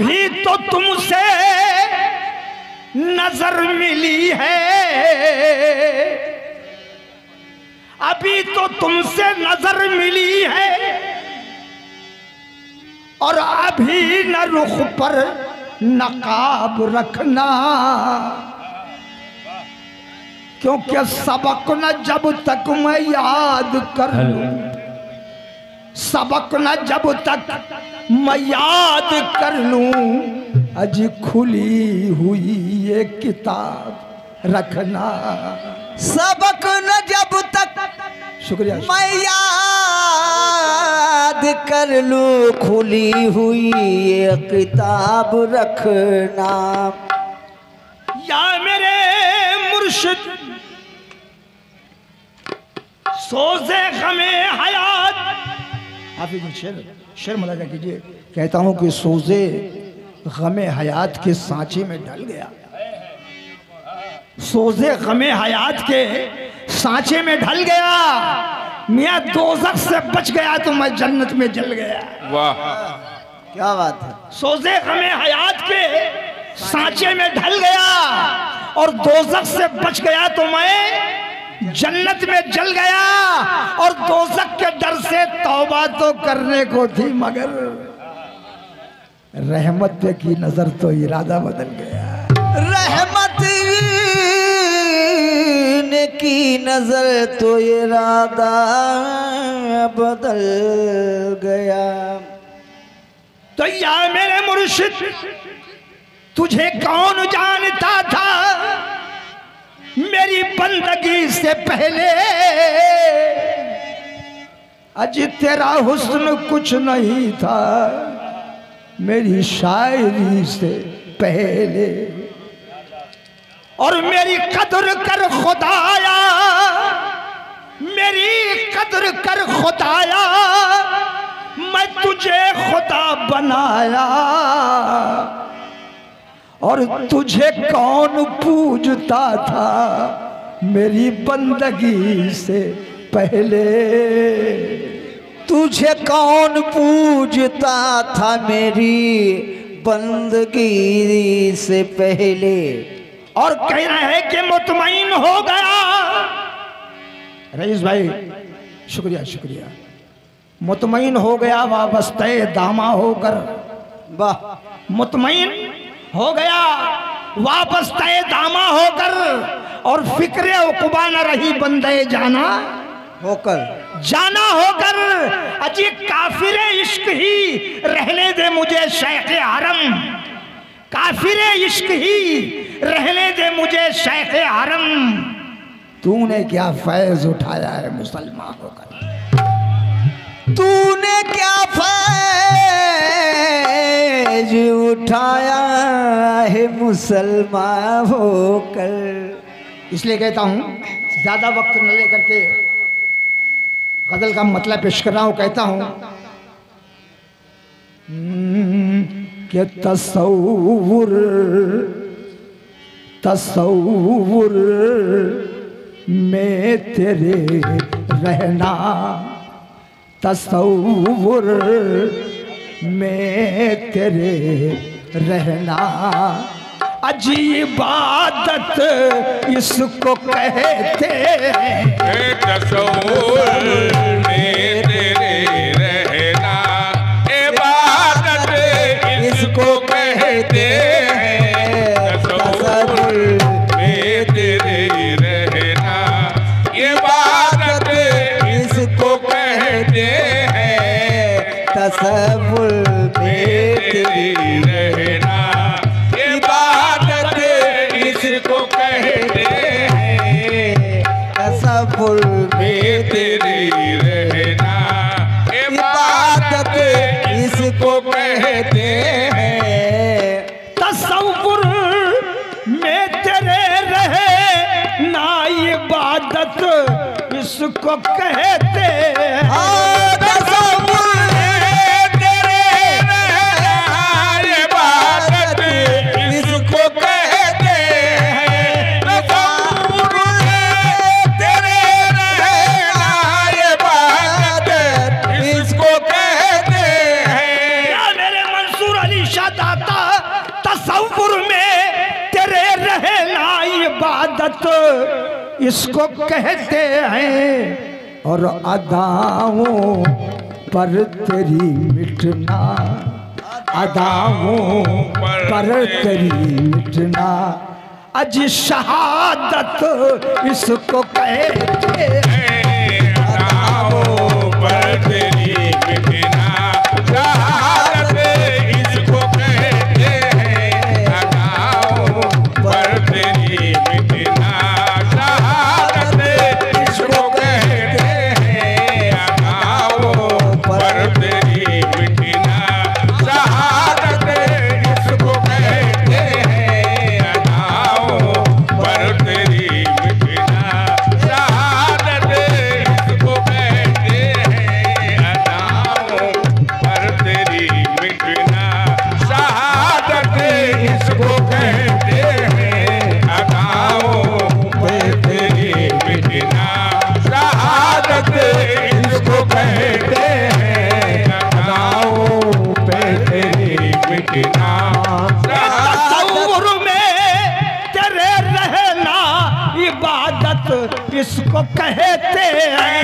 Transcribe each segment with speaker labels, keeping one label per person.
Speaker 1: अभी तो तुमसे नजर मिली है, अभी तो तुमसे नजर मिली है, और अभी न रुख पर नकाब रखना, क्योंकि सबक न जब तक मैं याद कर लूं, सबक न जब तक मैं याद कर लूं, अजी खुली हुई ये किताब रखना।
Speaker 2: सबक न जब तक
Speaker 1: शुक्रिया
Speaker 2: मैं याद कर लूं, खुली हुई ये किताब रखना।
Speaker 1: या मेरे मुर्शिद सोज़े गमे हयात, हाफिज़ शेर मुलाजा कीजिए। कहता हूं कि सोज़े गमे हयात के सांचे में ढल गया, सोज़े गमे हयात के सांचे में ढल गया। मियाँ दोज़ख से बच गया तो मैं जन्नत में जल गया।
Speaker 3: वाह
Speaker 2: क्या बात है।
Speaker 1: सोज़े गमे हयात के सांचे में ढल गया और दोज़ख से बच गया तो मैं जन्नत में जल गया। और दोज़ख के डर से तौबा तो करने को थी, मगर रहमत की नजर तो इरादा बदल गया।
Speaker 2: रहमत की नजर तो इरादा बदल गया।
Speaker 1: तो या मेरे मुर्शिद तुझे कौन जानता था मेरी बंदगी से पहले, अजी तेरा हुस्न कुछ नहीं था मेरी शायरी से पहले। और मेरी कदर कर खुदाया, मेरी कदर कर खुदाया, मैं तुझे खुदा बनाया। और तुझे कौन पूजता था मेरी बंदगी से पहले,
Speaker 2: तुझे कौन पूजता था मेरी बंदगी से पहले।
Speaker 1: और कहना है कि मुतमईन हो गया। रईस भाई शुक्रिया शुक्रिया। मुतमईन हो गया वाबस्ते दामा होकर,
Speaker 2: वाह।
Speaker 1: मुतमईन हो गया वाबस्ते दामा होकर, और फिक्रे उक़बा न रही बंदे जाना
Speaker 2: होकर,
Speaker 1: जाना होकर। अजी काफिरे इश्क ही रहने दे मुझे शेख़े हरम, काफिरे इश्क ही रहने दे मुझे शेख़े हरम। तूने क्या फैज़ उठाया है मुसलमान होकर,
Speaker 2: तूने क्या फैज उठाया है मुसलमान होकर।
Speaker 1: इसलिए कहता हूँ ज़्यादा वक्त न लेकर के गज़ल का मतलब पेश कर रहा हूँ। कहता हूँ कि तसव्वुर तसव्वुर में तेरे रहना, तसव्वुर में तेरे रहना, अजीब इबादत इसको कहते हैं।
Speaker 3: तसव्वुर में तेरे रहना, इबादत इसको कहते हैं। तसव्वुर में तेरे रहना, इबादत इसको कहते हैं।
Speaker 2: तसव्वुर में तेरी
Speaker 3: रहना, इबादत इसको कहते हैं।
Speaker 2: तसव्वुर में
Speaker 3: तेरी रहना, इबादत इसको कहते हैं।
Speaker 1: तसव्वुर में तेरे रहे ना, इबादत इसको कहते हैं। दाता इसको कहते हैं, और अदाओं पर तेरी मिटना, अदाओं पर तेरी मिटना, अज शहादत इसको कहते हैं,
Speaker 3: अदाओं पर तेरी मिटना, शहादत इसको कहते हैं, अदाओं पर तेरी मिटना, शहादत इसको कहते हैं, अदाओं पर तेरी मिटना, शहादत इसको कहते हैं, अदाओं पर तेरी मिटना, शहादत इसको कहते हैं, अदाओं पर तेरी मिटना, शहादत इसको कहते हैं, अदाओं पर तेरी मिटना, शहादत इसको कहते हैं, अदाओं पर तेरी मिटना,
Speaker 1: तसव्वुर में तेरे रहना इबादत इसको कहते हैं,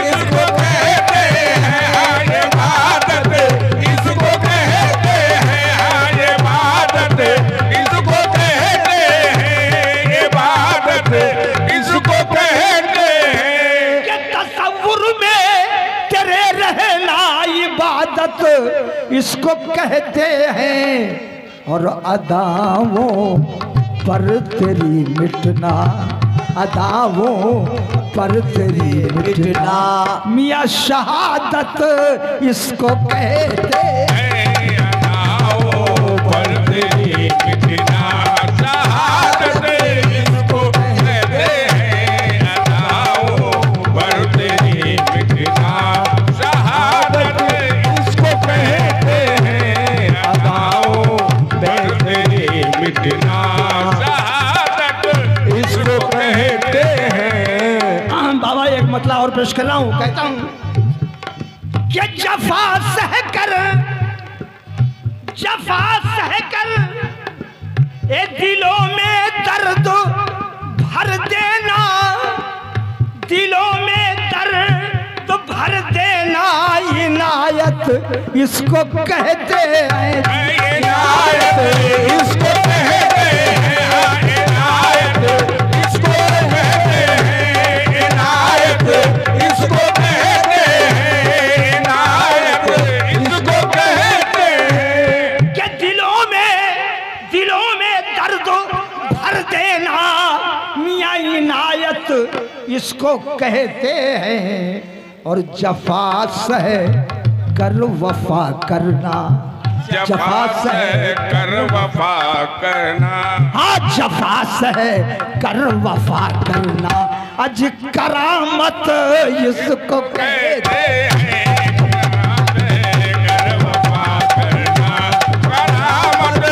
Speaker 3: इसको कहते हैं, इबादत इसको कहते हैं, इबादत इसको कहते हैं, इबादत इसको कहते हैं,
Speaker 1: कि तसव्वुर में तेरे रहना इबादत इसको कहते हैं, और अदाओं पर तेरी मिटना, अदाओं पर तेरी मिटना, मियाँ शहादत इसको कहते हैं,
Speaker 3: अदाओं पर तेरी मिटना, शहादत इसको कहते हैं, अदाओं पर तेरी मिटना, शहादत इसको कहते हैं, अदाओं पर तेरी मिटना, शहादत इसको कहते हैं।
Speaker 1: बाबा एक मतलब और पेश कर रहा हूँ, कहता हूँ कि जफा सहकर ए दिलों में दर्द भर देना, दिलों में दर्द भर देना, इनायत इसको कहते हैं,
Speaker 3: इनायत इसको कहते हैं, इनायत इसको कहते हैं, इनायत इसको कहते हैं, इनायत इसको कहते हैं,
Speaker 1: कि दिलों में दर्द भर देना, मियाँ इनायत इसको कहते हैं, और जफा सह कर वफा करना,
Speaker 3: जफा सह कर वफा करना,
Speaker 1: हाँ जफा सह कर वफा करना, अज करामत इसको कहते हैं,
Speaker 3: कर वफा करना, करामत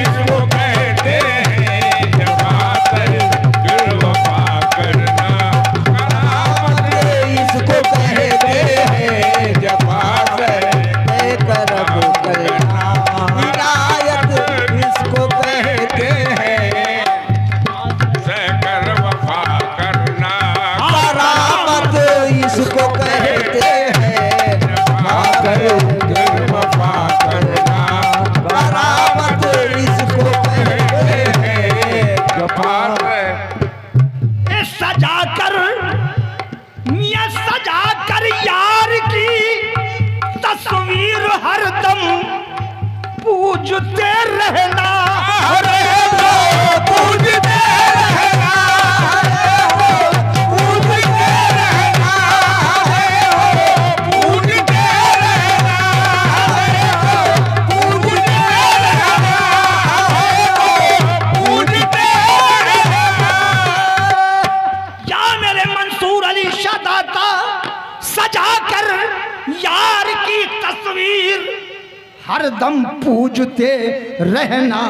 Speaker 3: इसको कहते हैं, जफा सह कर वफा करना, करामत इसको कहते हैं, जफा सह
Speaker 2: करब करना, इनायत इसको कहते हैं,
Speaker 3: कर वफा करना,
Speaker 2: करामत इसको कहते हैं,
Speaker 3: कर वफा करना,
Speaker 2: करामत इसको कहते हैं,
Speaker 3: जफा
Speaker 1: ए सजा कर मियाँ सजा कर यार की तस्वीर हरदम पूजते रहना,
Speaker 3: पूजते रहना, पूजते रहना, पूजते रहना, पूजते रहना, पूजते रहना।
Speaker 1: या मेरे मंसूर अली शाह दाता सजा कर यार की तस्वीर हरदम पूजते रहना,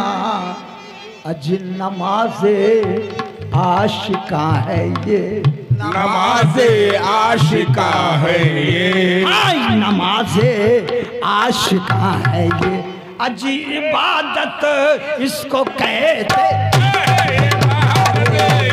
Speaker 1: अज नमाज़े आशिका है ये,
Speaker 3: नमाज़े आशिका है ये,
Speaker 1: आई नमाज़े आशिका है ये, अजी इबादत इसको कहते,
Speaker 3: इबादत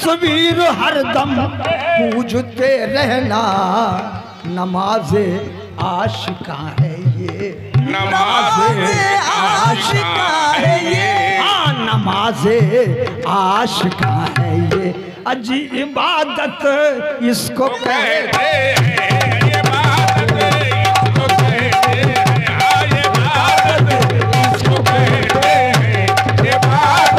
Speaker 1: तस्वीर हरदम पूजते रहना, नमाज़े आशिका है ये,
Speaker 3: नमाज़े आशिका है ये।
Speaker 1: हाँ नमाज़े आशिका है ये, अजी इबादत इसको कहते हैं।
Speaker 3: ये बात इसको कहते हैं, हाँ ये बात इसको कहते हैं, ये बात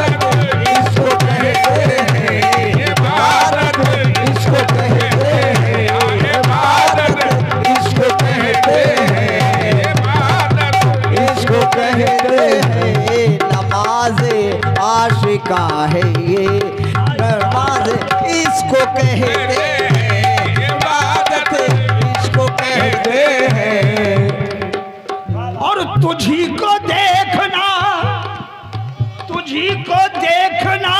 Speaker 3: इसको कहते हैं, ये बात इसको कहते हैं, ये बात इसको कहते हैं, ये बात
Speaker 2: इसको कहते हैं नमाज़े आशिका है ये, नमाज़ इसको कहते हैं, इबादत इसको कहते हैं।
Speaker 1: और तुझी को देखना, तुझी को देखना,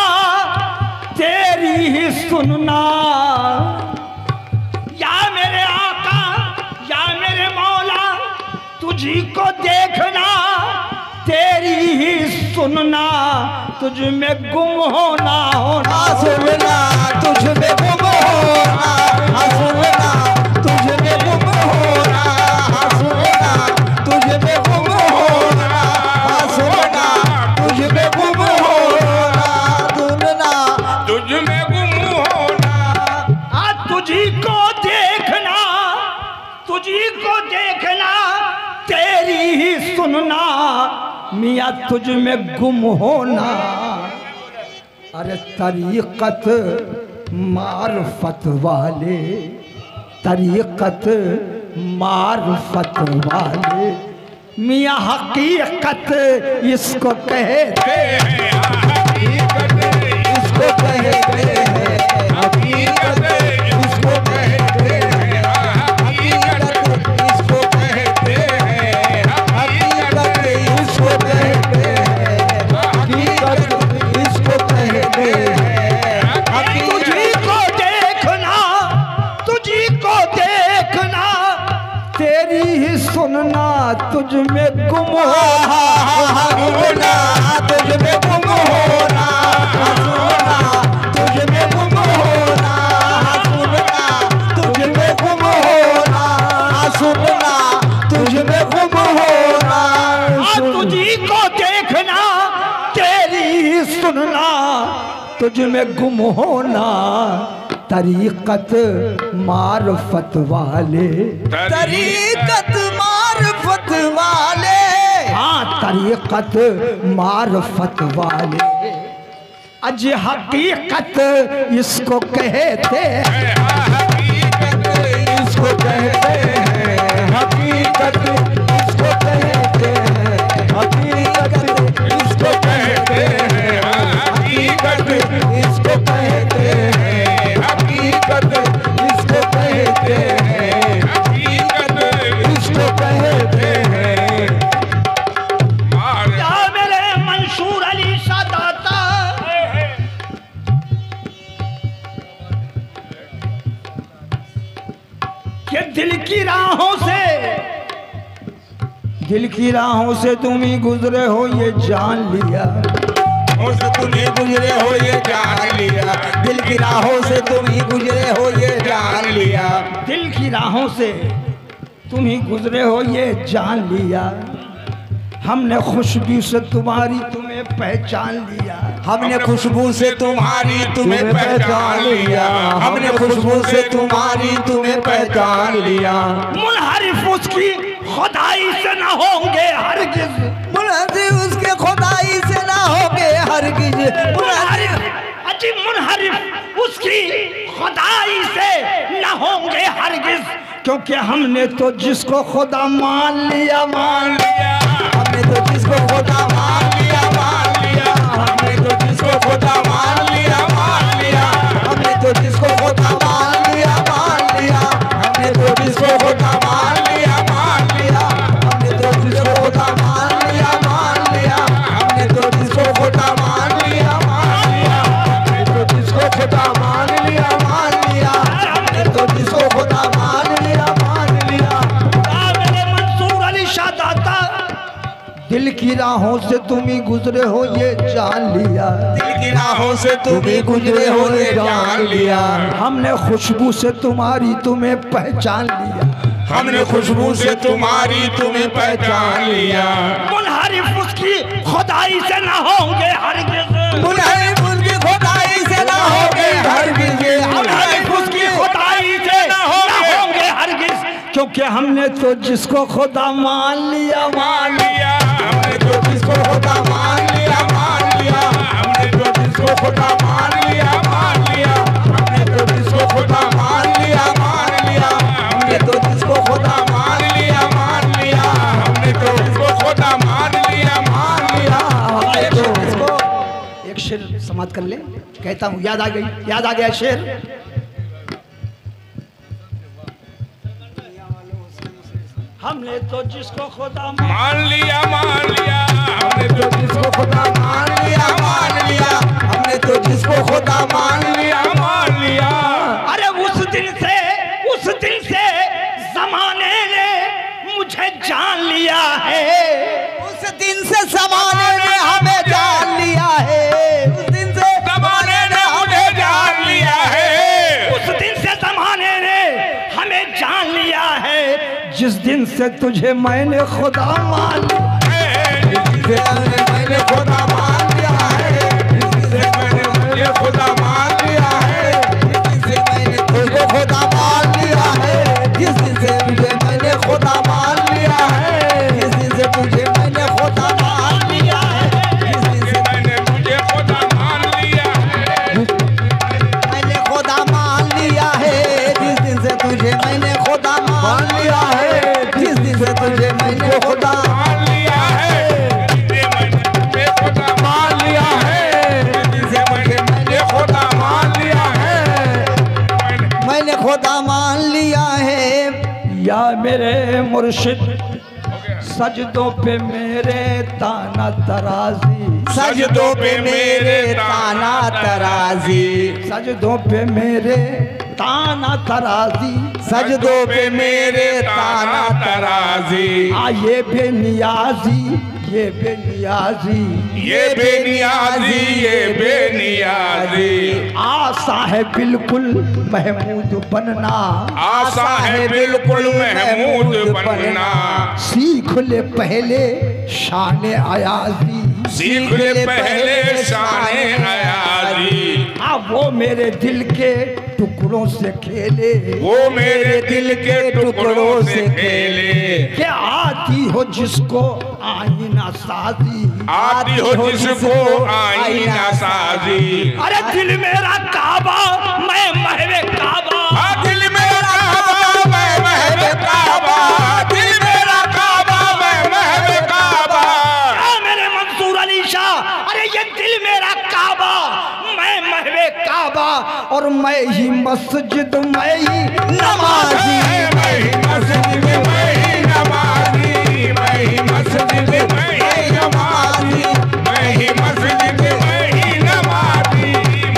Speaker 1: तेरी ही सुनना, या मेरे आका या मेरे मौला, तुझी को देखना, तेरी ही सुनना, तुझ में गुम होना होना।
Speaker 2: सुनना तुझ में गुम होना, सुनना तुझ में गुम होना, सुनना तुझ में गुम होना, सुनना तुझ में गुम होना, सुनना
Speaker 3: तुझ में गुम होना।
Speaker 1: तुझी को देखना, तुझी को देखना, तेरी ही सुनना, मियाँ तुझ में गुम होना। अरे तरीक़त मारफत वाले, तरीक़त मारफत वाले, मियाँ हकीकत इसको कहते हैं।
Speaker 3: हकीकत
Speaker 2: इसको कहते हैं,
Speaker 3: हकीकत इसको कहते हैं, हकीकत इसको कहते हैं,
Speaker 2: हकीकत इसको कहते हैं, हकीकत इसको कहते हैं।
Speaker 1: तुझी को देखना, तुझी को देखना, तेरी ही सुनना, तुझ में गुम होना।
Speaker 2: सुनना तुझ में गुम होना, सुनना तुझ में गुम होना, सुनना तुझ में गुम होना, सुनना तुझ में गुम होना।
Speaker 1: तुझी को देखना, तेरी ही सुनना, तुझ में गुम होना। तरीक़त मारफत वाले,
Speaker 2: तरीक़त मारफत वाले,
Speaker 1: हाँ तरीक़त मारफत वाले, अज हकीकत इसको कहते हैं।
Speaker 2: हकीकत इसको कहते हैं, हकीकत इसको कहते हैं, हकीकत इसको कहते हैं,
Speaker 3: हकीकत
Speaker 2: इसको कहते हैं, हकीकत इसको कहते हैं,
Speaker 3: हकीकत
Speaker 2: इसको कहते हैं।
Speaker 1: या मेरे मंसूर अली सादाता, कि दिल की राहों से, दिल की राहों से तुम ही गुजरे हो ये जान लिया।
Speaker 2: उस तुम्हें गुजरे हो ये जान लिया, दिल की राहों से तुम ही गुजरे हो ये जान लिया,
Speaker 1: दिल की राहों से तुम ही गुजरे हो ये जान लिया। हमने खुशबू से तुम्हारी तुम्हें पहचान लिया,
Speaker 2: हमने खुशबू से तुम्हारी तुम्हें पहचान लिया, हमने खुशबू से तुम्हारी तुम्हें पहचान लिया।
Speaker 1: मुनहरिफ उसकी खुदाई से न होंगे हरगिज,
Speaker 2: मुनहरिफ उसके खुदाई से ना होगे हरगिज,
Speaker 1: मुनहरिफ अजी मुनहरिफ उसकी खुदाई से न होंगे हरगिज, क्योंकि हमने तो जिसको खुदा मान लिया, मान लिया।
Speaker 2: हमने तो जिसको खुदा मान लिया, मान लिया, हमने तो जिसको खुदा मान लिया, मान लिया, हमने तो जिसको खुदा मान लिया, मान लिया, हमने तो जिसको खुदा मान लिया, मान लिया, हमने तो जिसको खुदा मान लिया, मान लिया, हमने तो जिसको खुदा मान लिया, मान लिया, हमने तो जिसको खुदा मान लिया, मान लिया, हमने तो जिसको खुदा मान लिया, मान लिया।
Speaker 1: मेरे मंसूर अली शाह दाता, दिल की की राहों से तुम ही गुजरे हो ये जान लिया,
Speaker 2: दिल की राहों से तुम ही गुजरे हो ये जान लिया।
Speaker 1: हमने खुशबू से तुम्हारी तुम्हें पहचान लिया,
Speaker 3: हमने खुशबू से तुम्हारी तुम्हें पहचान लिया।
Speaker 1: मुनहरिफ उसकी खुदाई से ना होंगे हरगिज़,
Speaker 2: मुनहरिफ उसकी खुदाई से ना होंगे हरगिज़,
Speaker 1: मुनहरिफ उसकी खुदाई से ना होंगे हरगिज़, क्योंकि हमने तो जिसको खुदा मान लिया, मान लिया।
Speaker 3: हमने तो जिसको खुदा मान लिया, मान लिया। हमने तो जिसको खुदा मान लिया, मान लिया। हमने तो जिसको खुदा मान लिया, मान लिया। हमने तो जिसको खुदा मान लिया, मान लिया। हमने तो जिसको खुदा मान लिया, मान लिया। हमने तो
Speaker 1: इसको एक शेर समाप्त कर ले, कहता हूँ, याद आ गई, याद आ गया शेर। हमने तो जिसको खुदा
Speaker 3: मान लिया, मान लिया। हमने तो जिसको खुदा मान लिया, मान लिया। हमने तो जिसको खुदा मान लिया, मान लिया।
Speaker 1: अरे उस दिन से जमाने ने मुझे जान लिया है,
Speaker 2: उस दिन से ज़माने ने हमें जान लिया है, उस दिन से
Speaker 3: ज़माने ने मुझे जान लिया है,
Speaker 1: उस दिन से जमाने ने हमें जान लिया है, जिस दिन से तुझे मैंने खुदा मान लिया,
Speaker 3: मैंने खुदा मान लिया है, मैंने खुदा मान लिया है,
Speaker 2: मैंने तुझको खुदा मान लिया है, जिस दिन से मुझे मैंने खुदा मान लिया है, जिस दिन से तुझे मैंने खुदा मान लिया है, जिस दिन से
Speaker 3: मैंने मुझे खुदा मान लिया है,
Speaker 2: मैंने खुदा मान लिया है, जिस दिन से तुझे मैंने खुदा मान लिया है, जिस दिन से तुझे मैंने खुदा
Speaker 3: मान लिया है, मैंने खुदा मान लिया है, जिसे मैंने खुदा मान लिया है,
Speaker 2: मैंने खुदा मान लिया है।
Speaker 1: या मेरे मुर्शिद सजदों पे मेरे ताना तराजी,
Speaker 2: सजदों पे मेरे ताना तराजी,
Speaker 1: सजदों पे मेरे ताना तराजी,
Speaker 2: सजदों पे मेरे ताना
Speaker 3: तराजी।
Speaker 1: ये बेनियाजी, ये बेनियाजी,
Speaker 3: ये बेनियाजी, ये बेनियाजी।
Speaker 1: आशा है बिल्कुल महमूद बनना,
Speaker 3: आशा है बिल्कुल महमूद बनना,
Speaker 1: सीख ले पहले शान अयाजी,
Speaker 3: सीख ले पहले शाने अयाजी।
Speaker 1: वो मेरे दिल के टुकड़ों से खेले,
Speaker 3: वो मेरे दिल के टुकड़ों से खेले।
Speaker 1: क्या आती हो जिसको आईना साजी,
Speaker 3: आती हो जिसको आईना साजी।
Speaker 1: अरे दिल मेरा काबा मैं महवे काबा,
Speaker 3: दिल मेरा काबा मैं महवे काबा, दिल मेरा काबा मैं महवे काबा।
Speaker 1: मेरे मंसूर अली शाह, अरे ये दिल मेरा काबा मैं महवे काबा, और मैं ही मस्जिद मैं ही नमाजी,
Speaker 3: मैं ही मस्जिद मैं ही नमाजी, मैं ही मस्जिद मैं ही नमाजी, मैं ही मस्जिद मैं ही नमाजी,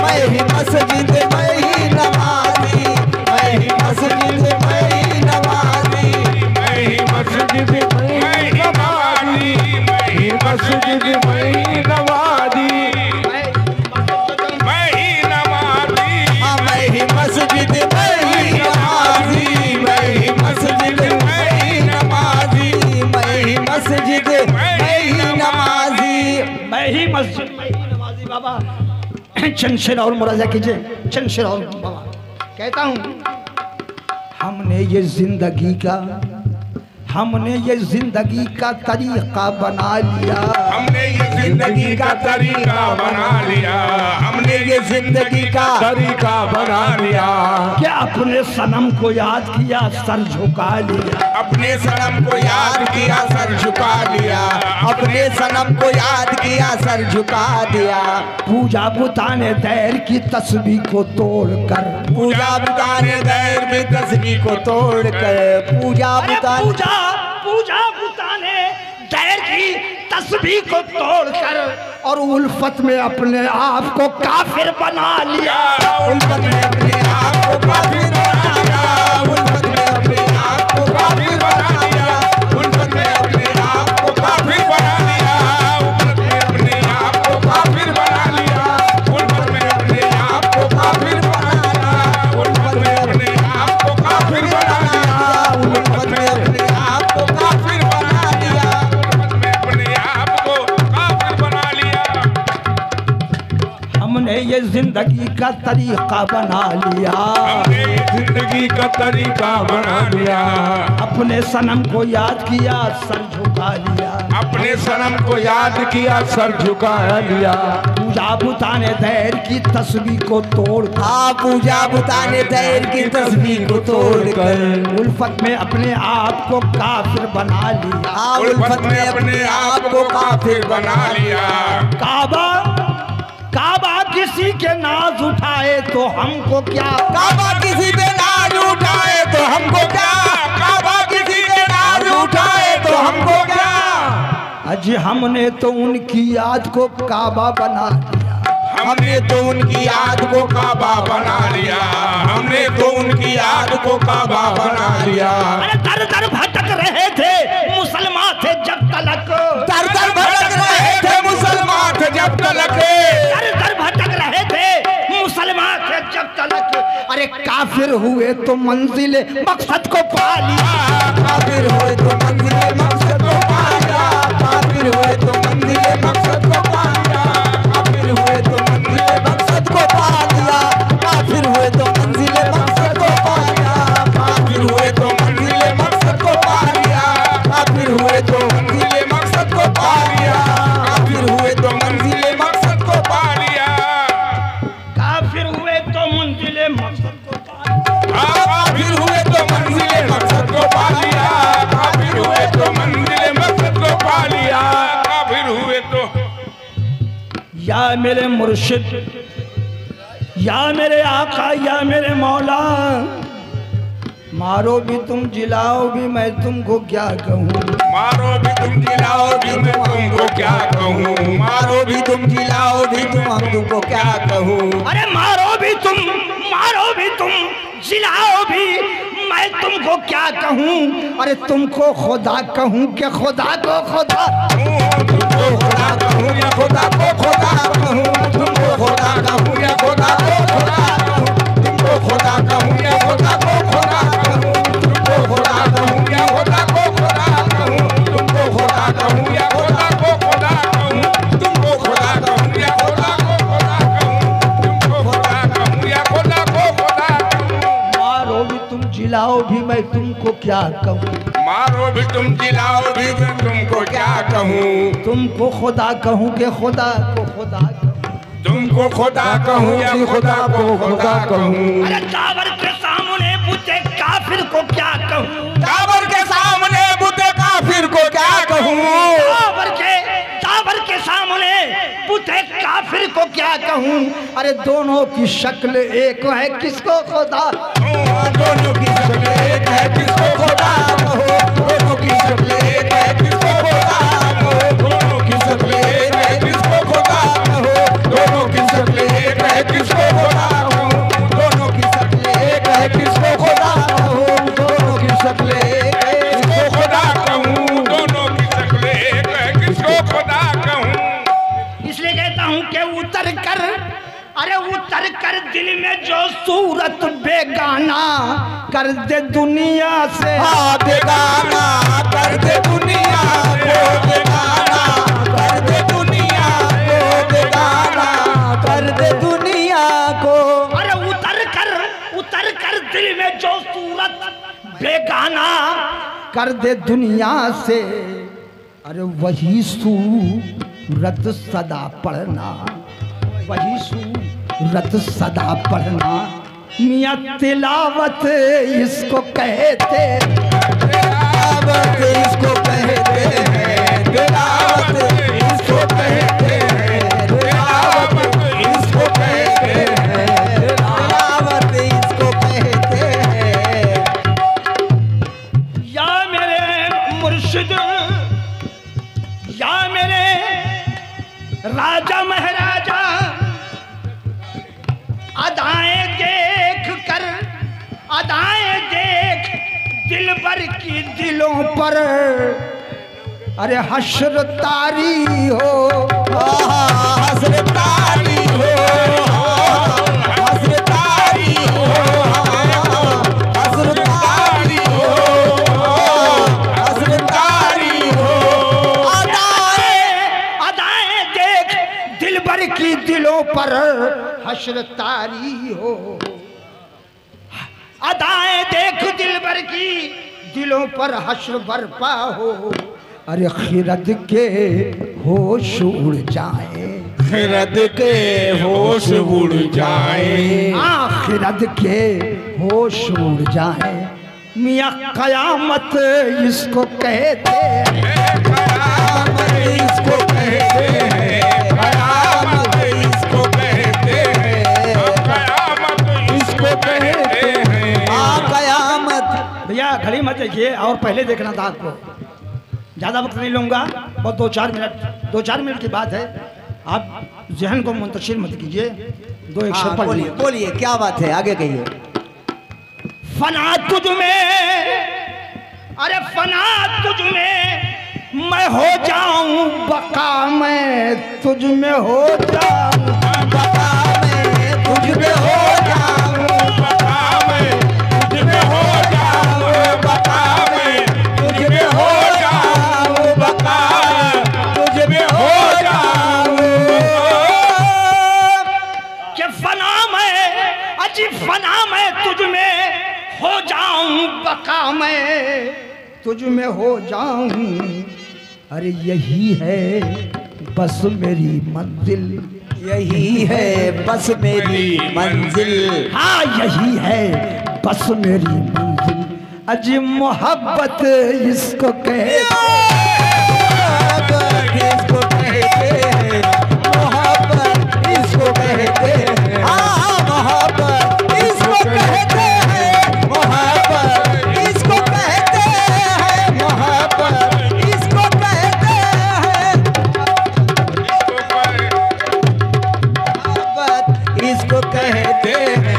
Speaker 2: मैं ही मस्जिद मैं ही नमाजी, मैं ही मस्जिद मैं ही नमाजी,
Speaker 3: मैं ही मस्जिद मैं ही नमाजी, मैं ही मस्जिद मैं ही नमाजी, मैं ही नमाजी,
Speaker 2: मैं ही मस्जिद मैं ही नमाजी, मैं ही मस्जिद मैं ही नमाजी, मैं ही मस्जिद मैं ही नमाजी,
Speaker 1: मैं ही मस्जिद मैं ही नमाजी। बाबा चंद शेर और मुराजा कीजिए, चंद शेर और बाबा। कहता हूँ, हमने ये जिंदगी का तरीका बना लिया,
Speaker 3: हमने ये जिंदगी का तरीका बना लिया, हमने ये जिंदगी का तरीका बना लिया।
Speaker 1: क्या अपने सनम को याद किया सर झुका लिया,
Speaker 3: अपने सनम को याद किया सर झुका लिया,
Speaker 2: अपने सनम को याद किया सर झुका दिया,
Speaker 1: पूजा बुताने दैर की तस्वीर को तोड़कर,
Speaker 2: पूजा बुताने दैर में तस्वीर को तोड़कर, पूजा बुताने
Speaker 1: पूजा बुताने दैर की तस्वीर को तोड़कर, और उल्फत में अपने आप को काफिर बना लिया,
Speaker 2: उल्फत में अपने आप को काफिर बना लिया, उल्फत में अपने आप को काफिर बना लिया,
Speaker 3: उल्फत में अपने आप को काफिर बना लिया।
Speaker 1: हमने ये जिंदगी का तरीका बना लिया,
Speaker 3: हमने जिंदगी का तरीका बना लिया,
Speaker 1: अपने सनम को याद किया सर झुका लिया,
Speaker 3: अपने सनम को याद किया सर झुका लिया,
Speaker 1: पूजा बुताने दैर की तस्वीर को तोड़,
Speaker 2: पूजा बुताने दैर की तस्वीर को तोड़कर
Speaker 1: उल्फत में अपने आप को काफिर बना लिया,
Speaker 3: उल्फत में अपने आप को काफिर बना लिया।
Speaker 1: काबा काबा किसी के नाज उठाए तो हमको क्या,
Speaker 2: काबा किसी पे नाज उठाए तो हमको क्या, काबा किसी पे नाज उठाए तो हमको क्या।
Speaker 1: अजी हमने तो उनकी याद को काबा बना लिया,
Speaker 3: हमने तो उनकी याद को काबा बना लिया, हमने तो उनकी याद को काबा बना लिया।
Speaker 1: अरे दर दर भटक रहे थे मुसलमान थे जब तलक,
Speaker 2: दर दर भटक रहे थे मुसलमान थे जब तलक,
Speaker 1: दर दर भटक रहे थे मुसलमान थे जब तलक। अरे काफिर हुए तो मंजिल मकसद को पा लिया,
Speaker 2: काफिर हुए तो मंजिल मकसद को पा लिया, काफिर हुए तो मंजिल मकसद को पा लिया, काफिर हुए तो मंजिल मकसद को पा लिया, काफिर हुए तो मंजिल मकसद को पा लिया, काफिर हुए तो मंजिल मकसद को पा लिया, काफिर हुए तो मंजिल मकसद को पा लिया, काफिर हुए तो मंजिल मकसद को पा लिया,
Speaker 1: काफिर हुए तो मंजिल मकसद को पा लिया,
Speaker 3: काफिर हुए तो मंजिल मकसद को पा लिया, काफिर हुए तो मंजिल मकसद को पा लिया, काफिर हुए तो।
Speaker 1: या मेरे मुर्शिद, या मेरे आका, या मेरे मौला, मारो भी तुम जिलाओ भी मैं तुमको क्या कहूँ,
Speaker 3: मारो भी तुम जिलाओ भी मैं तुमको क्या कहूँ,
Speaker 2: मारो भी तुम जिलाओ भी तुम हम तुमको क्या कहूँ।
Speaker 1: अरे मारो भी तुम जिलाओ भी मैं तुमको क्या कहूँ, अरे तुमको खुदा कहूँ कि खुदा को खुदा,
Speaker 3: तुमको खुदा कहूँ या खुदा को खुदा कहूँ, तुमको खुदा कहूँ या खुदा को खुदा कहूँ, तुमको खुदा कहूँ या खुदा को खुदा कहूँ, तुमको खुदा कहूँ या खुदा को खुदा कहूँ, तुमको खुदा कहूँ या खुदा को खुदा कहूँ, तुमको खुदा कहूँ या खुदा को खुदा कहूँ, तुमको खुदा कहूँ या खुदा को खुदा कहूँ।
Speaker 1: मारो भी तुम जिलाओ भी मैं तुमको क्या कहूँ,
Speaker 3: मारो भी तुम जिलाओ भी मैं तुमको क्या कहूँ,
Speaker 1: तुमको खुदा कहूँ कि खुदा को खुदा कहूँ,
Speaker 3: तुमको खुदा कहूँ या खुदा को खुदा कहूँ।
Speaker 1: अरे काबर के सामने बुते काफिर को क्या कहूँ,
Speaker 3: काबर के सामने बुते काफिर को क्या कहूँ,
Speaker 1: काबर के सामने बुते काफिर को क्या कहूँ। अरे दोनों की शक्ल एक है किसको खुदा,
Speaker 3: दोनों की शक्ल एक है किसको खुदा कहो, दोनों की शक्ल एक है किसको खुदा कहो, दोनों की शक्ल एक है किसको खुदा कहो, दोनों की शक्ल एक है किसको खुदा कहो, दोनों की शक्ल एक है किसको खुदा कहो, दोनों की शक्ल एक है किसको खुदा कहूँ, दोनों की शक्ल एक है किसको खुदा कहूँ।
Speaker 1: इसलिए कहता हूँ कि उतर कर, अरे उतर कर दिल में जो सूरत बेगाना कर दे दुनिया से,
Speaker 2: बेगाना कर दे दुनिया को, बेगाना कर दे दुनिया को, बेगाना कर दे दुनिया को।
Speaker 1: अरे उतर कर दिल में जो सूरत बेगाना कर दे दुनिया से, अरे वही सूरत सदा पढ़ना, वही सूरत सदा पढ़ना, मियाँ तिलावत इसको कहते,
Speaker 2: तिलावत इसको कहते हैं, तिलावत इसको कहते हैं, तिलावत इसको कहते हैं, तिलावत इसको कहते हैं।
Speaker 1: या मेरे मुर्शिद, या मेरे राजा महाराजा, अदाएं देख कर, अदाएं देख दिल भर की दिलों पर, अरे हश्र तारी हो,
Speaker 2: हस्र तारी हो, हस्र तारी हो, हस्र तारी हो, हस्र तारी हो।
Speaker 1: अदाएं देख दिल भर की दिलों पर हश्र तारी हो। अदाएं देख दिलबर की दिलों पर हश्र बरपा हो। अरे खिरद के होश उड़ जाए,
Speaker 3: खिरद के होश उड़ जाए,
Speaker 1: खिरद के होश उड़ जाए। मियाँ कयामत इसको कहते हैं,
Speaker 3: कयामत इसको कहते हैं, कयामत इसको कहते हैं, कयामत इसको कहते हैं।
Speaker 2: कयामत।
Speaker 1: भैया घड़ी मत देखिए और पहले देखना था आपको, ज़्यादा वक्त नहीं लूँगा, बहुत 2-4 मिनट की बात है। आप जहन को मुंतशिर मत कीजिए, 2 अक्षर पढ़
Speaker 2: बोलिए बोलिए, क्या बात है, आगे कहिए।
Speaker 1: फना तुझ में, अरे फना तुझ में मैं हो जाऊं, बका मैं तुझ में हो जाऊं,
Speaker 2: बका मैं तुझ में हो जाऊं,
Speaker 3: बता मैं तुझ में हो जाऊं, बता मैं तुझ में हो जाऊं, बता तुझ में हो जाऊं।
Speaker 1: कि फना मैं, अजी फना मैं तुझ में हो जाऊं, बका मैं तुझ में हो जाऊं। अरे यही है बस मेरी मंजिल,
Speaker 2: यही है बस मेरी मंजिल।
Speaker 1: हाँ यही है बस मेरी मंजिल। अजी मोहब्बत इसको कहते
Speaker 2: इसको कहते हैं, मोहब्बत इसको कहते हैं। हाँ मोहब्बत इसको कहते हैं, मोहब्बत इसको कहते हैं, मोहब्बत इसको कहते हैं, मोहब्बत इसको कहते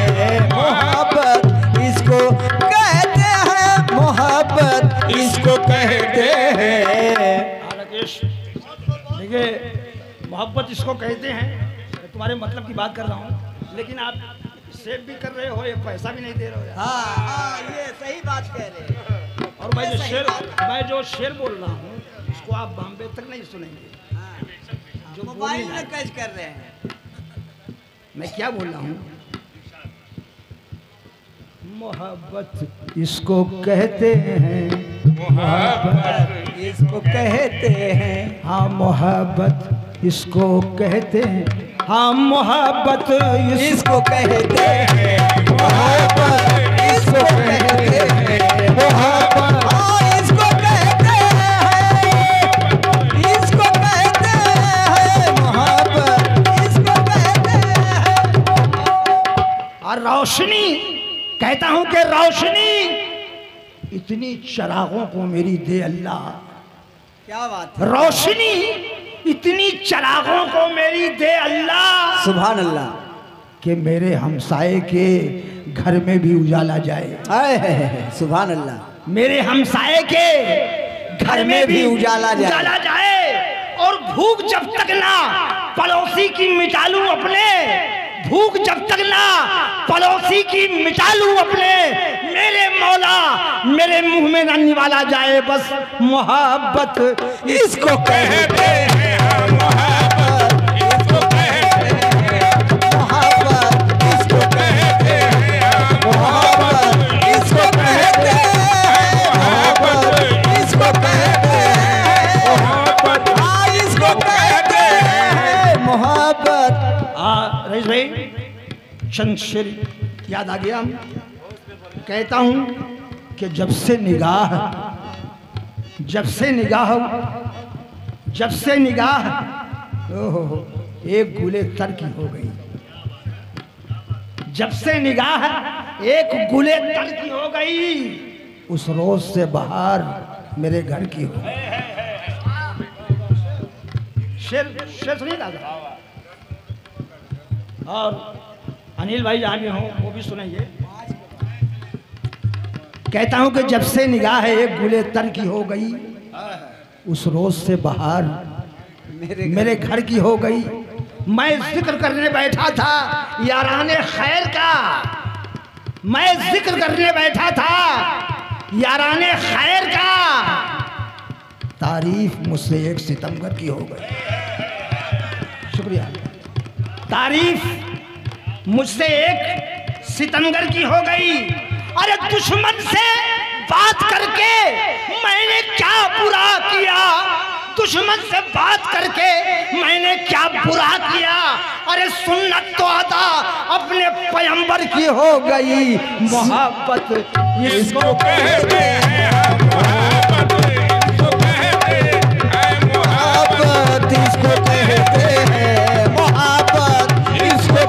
Speaker 2: हैं, मोहब्बत इसको कहते हैं, मोहब्बत इसको कहते हैं।
Speaker 1: राकेश देखिए, मोहब्बत इसको कहते हैं, मैं तुम्हारे मतलब की बात कर रहा हूँ, लेकिन आप सेव भी कर रहे हो, एक पैसा भी नहीं दे रहे हो यार।
Speaker 2: हाँ ये सही बात कह रहे हैं।
Speaker 1: और मैं जो शेर बोल रहा हूँ उसको आप बॉम्बे तक नहीं सुनेंगे। जो
Speaker 2: मोबाइल में कैच कर रहे हैं।
Speaker 1: मैं क्या बोल रहा हूँ, मोहब्बत इसको कहते हैं,
Speaker 3: मोहब्बत
Speaker 2: इसको कहते हैं,
Speaker 1: हाँ मोहब्बत इसको कहते हैं, हाँ मोहब्बत
Speaker 2: इसको कहते हैं, मोहब्बत इसको कहते हैं, मोहब्बत हाँ इसको कहते हैं, इसको कहते हैं, मोहब्बत इसको कहते हैं।
Speaker 1: और रोशनी, कहता हूँ कि रोशनी इतनी चरागों को मेरी दे अल्लाह।
Speaker 2: क्या बात है,
Speaker 1: रोशनी इतनी चरागों को मेरी दे अल्लाह,
Speaker 2: सुभान अल्लाह।
Speaker 1: कि मेरे हमसाए के घर में भी उजाला जाए।
Speaker 2: हाय सुभान अल्लाह।
Speaker 1: मेरे हमसाए के घर में भी
Speaker 2: उजाला
Speaker 1: जाए। और भूख जब तक ना पड़ोसी की मिटा लूं अपने, भूख जब तक ना पड़ोसी की मिटा लूं अपने, मेरे मौला मेरे मुंह में ना निवाला जाए। बस मोहब्बत
Speaker 2: इसको कहते हैं,
Speaker 3: मोहब्बत इसको कहते हैं,
Speaker 2: मोहब्बत इसको कहते हैं, मोहब्बत इसको कहते हैं, मोहब्बत इसको कहते हैं,
Speaker 3: मोहब्बत
Speaker 2: हाँ इसको कहते हैं, मोहब्बत।
Speaker 1: रईस भाई चंद शेर याद आ गया। कहता हूं कि जब से निगाह ओहो एक गुले तर की हो गई। जब से निगाह एक गुले तर की हो गई, उस रोज से बाहर मेरे घर की हो गई। शेर सुनिए दादा। और अनिल भाई जहाँ भी हों वो भी सुनेंगे। कहता हूँ कि जब से निगाह एक गुले तर की हो गई, उस रोज से बाहर मेरे घर की हो गई। मैं जिक्र करने बैठा था याराने खैर का, मैं जिक्र करने बैठा था याराने खैर का, तारीफ मुझसे एक सितमगर की हो गई। शुक्रिया। तारीफ मुझसे एक सितमगर की हो गई। अरे दुश्मन से बात करके मैंने क्या बुरा किया, दुश्मन से बात करके मैंने क्या बुरा किया। अरे सुन्नत तो अदा अपने पैगंबर की हो गई। मोहब्बत इसको कहते हैं,
Speaker 3: मोहब्बत इसको कहते हैं, मोहब्बत इसको कहते हैं, मोहब्बत इसको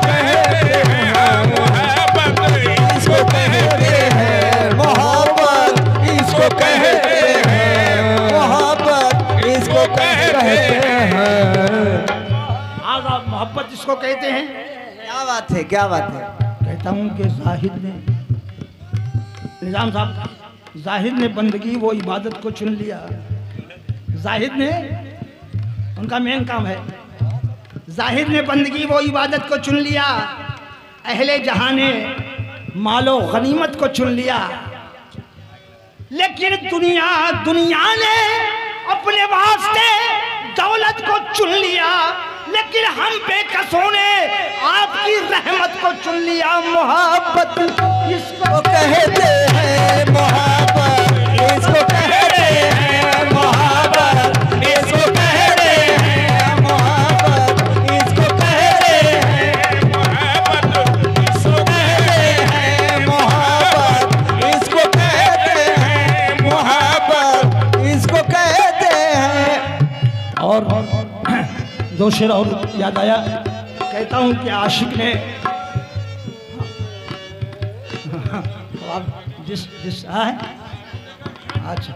Speaker 3: कहते हैं, मोहब्बत इसको कहते हैं, मोहब्बत इसको कहते हैं।
Speaker 1: आज़ाद मोहब्बत इसको कहते हैं।
Speaker 2: क्या बात है, क्या बात है।
Speaker 1: कहता हूँ कि जाहिद ने, निजाम साहब, जाहिद ने बंदगी वो इबादत को चुन लिया। जाहिद ने, उनका मेन काम है, जाहिद ने बंदगी वो इबादत को चुन लिया। अहले जहां ने मालो गनीमत को चुन लिया। लेकिन दुनिया ने अपने वास्ते दौलत को चुन लिया। लेकिन हम बेकसों ने आपकी रहमत को चुन लिया। मोहब्बत इसको
Speaker 2: कहते हैं, मोहब्बत इसको कहते हैं, मोहब्बत इसको कहते हैं, मोहब्बत इसको कहते हैं, मोहब्बत इसको कहते हैं, मोहब्बत इसको कहते हैं, मोहब्बत इसको कहते हैं।
Speaker 1: और दो शेर और याद आया। कहता हूँ कि आशिक ने, आप जिस है, अच्छा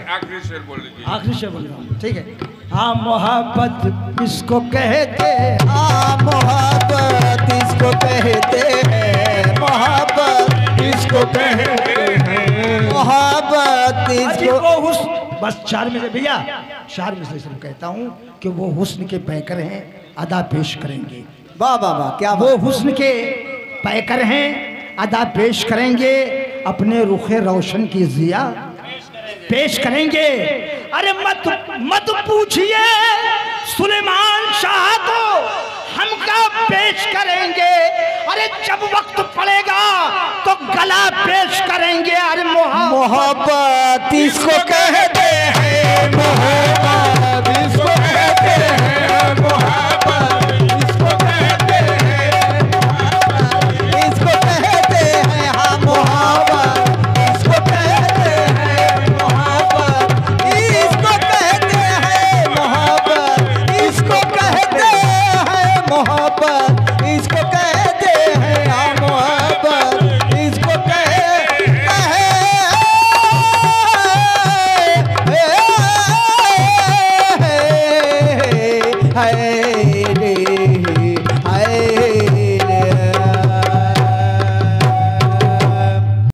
Speaker 3: आखिरी शेर बोल लीजिए।
Speaker 1: आखिरी शेर बोल रहा हूँ, ठीक है। हाँ मोहब्बत इसको कहते,
Speaker 2: हाँ मोहब्बत इसको कहते हैं, मोहब्बत इसको कहते हैं, मोहब्बत इसको।
Speaker 1: वो हुस्न, बस 4 में से भैया, 4 में से सिर्फ कहता हूँ कि वो हुस्न के पैकर हैं, अदा पेश करेंगे।
Speaker 2: वाह वाह वाह, क्या
Speaker 1: वो हुस्न के पैकर हैं, अदा पेश करेंगे। अपने रुखे रोशन की जिया पेश करेंगे। अरे मत पूछिए सुलेमान शाह को, हम क्या पेश करेंगे। अरे जब वक्त पड़ेगा तो गला पेश करेंगे। अरे
Speaker 2: मोहब्बत इसको कहते हैं, मोहब्बत इसको कहते हैं, मोहब्बत इसको कहते हैं, मोहब्बत इसको कहते हैं, हाँ मोहब्बत इसको कहते हैं, मोहब्बत इसको कहते हैं, मोहब्बत इसको कहते हैं, मोहब्बत इसको कहते हैं, हाँ मोहब्बत इसको कहते हैं।